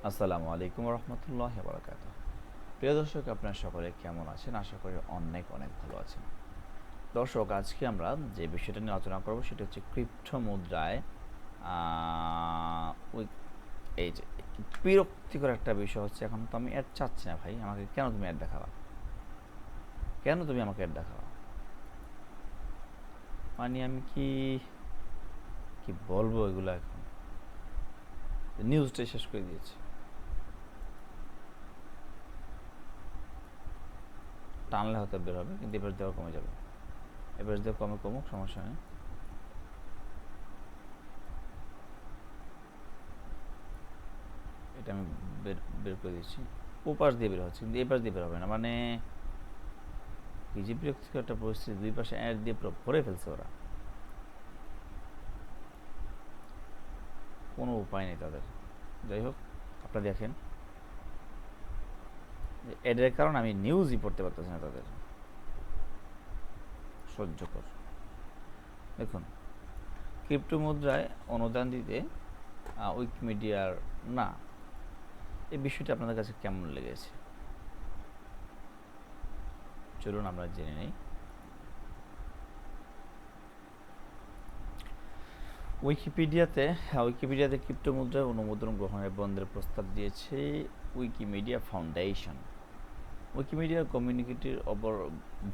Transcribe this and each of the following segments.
আসসালামু আলাইকুম রহমতুল্লাহ বারাকাত। প্রিয় দর্শক, আপনারা সকলে কেমন আছেন? আশা করি অনেক অনেক ভালো আছেন। দর্শক, আজকে আমরা যে বিষয়টা নিয়ে আলোচনা করব সেটা হচ্ছে ক্রিপ্টো মুদ্রায় এই যে বিরক্তিকর একটা বিষয় হচ্ছে, এখন তো আমি অ্যাড চাচ্ছি না ভাই, আমাকে কেন তুমি অ্যাড দেখাবা? কেন তুমি আমাকে অ্যাড দেখাবা? মানে আমি কি কি বলবো এগুলো? এখন নিউজটাই শেষ করে দিয়েছে। টানলে হয়তো বের হবে, কিন্তু এবার দেওয়া কমে যাবে। এবার দেওয়া কমুক, সমস্যা নেই। এটা আমি বের বের করে দিচ্ছি। ও পাশ দিয়ে বের হচ্ছে, কিন্তু এই পাশ দিয়ে বের হবে না। মানে কি যে বিরক্তিকর একটা পরিস্থিতি, দুই পাশে অ্যাড দিয়ে পুরো ভরে ফেলছে ওরা। কোনো উপায় নেই তাদের। যাই হোক, আপনারা দেখেন অ্যাডের কারণে আমি নিউজই পড়তে পারতেছি না তাদের। সহ্য কর। দেখুন, ক্রিপ্টো মুদ্রায় অনুদান দিতে উইকিমিডিয়ার না, এই বিষয়টা আপনাদের কাছে কেমন লেগেছে? চলুন আমরা জেনে নিই। উইকিপিডিয়াতে ক্রিপ্টো মুদ্রায় অনুমোদন গ্রহণের বন্ধের প্রস্তাব দিয়েছে উইকিমিডিয়া ফাউন্ডেশন। উইকিমিডিয়ার কমিউনিটির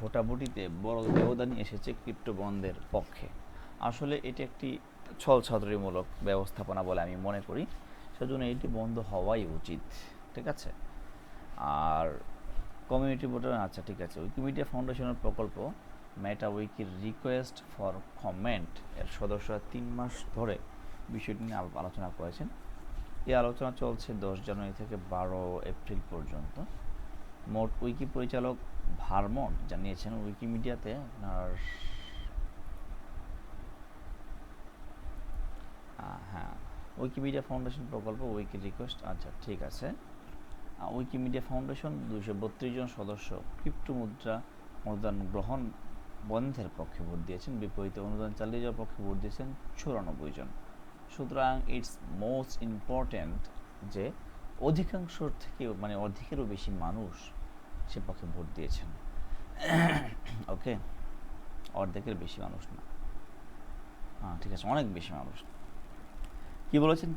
ভোটাভুটিতে বড় ব্যবধানই এসেছে ক্রিপ্টো বন্ধের পক্ষে। আসলে এটি একটি ছলছাতুরিমূলক ব্যবস্থাপনা বলে আমি মনে করি, সেজন্য এটি বন্ধ হওয়াই উচিত। ঠিক আছে। আর কমিউনিটি ভোটার, আচ্ছা ঠিক আছে। উইকিমিডিয়া ফাউন্ডেশনের প্রকল্প মেটা উইকির রিকোয়েস্ট ফর কমেন্ট এর সদস্যরা 3 মাস ধরে বিষয়টি নিয়ে আলোচনা করেছেন। এই আলোচনা চলছে 10 জানুয়ারি থেকে 12 এপ্রিল পর্যন্ত। মোট উইকি পরিচালক ভার্মন জানিয়েছেন উইকিমিডিয়াতে আপনার হ্যাঁ, উইকিমিডিয়া ফাউন্ডেশন প্রকল্প উইকি রিকোয়েস্ট, আচ্ছা ঠিক আছে। উইকিমিডিয়া ফাউন্ডেশন 232 জন সদস্য ক্রিপ্টো মুদ্রা অনুদান গ্রহণ বন্ধের পক্ষে ভোট দিয়েছেন, বিপরীতে অনুদান চালিয়ে যাওয়ার পক্ষে ভোট দিয়েছেন 94 জন। সুতরাং ইটস মোস্ট ইম্পর্ট্যান্ট যে অধিকাংশর থেকে, মানে অর্ধেকেরও বেশি মানুষ সে পক্ষে ভোট দিয়েছেন। ওকে, অর্ধেকের বেশি মানুষ না, হ্যাঁ ঠিক আছে, অনেক বেশি মানুষ। কি বলেছেন?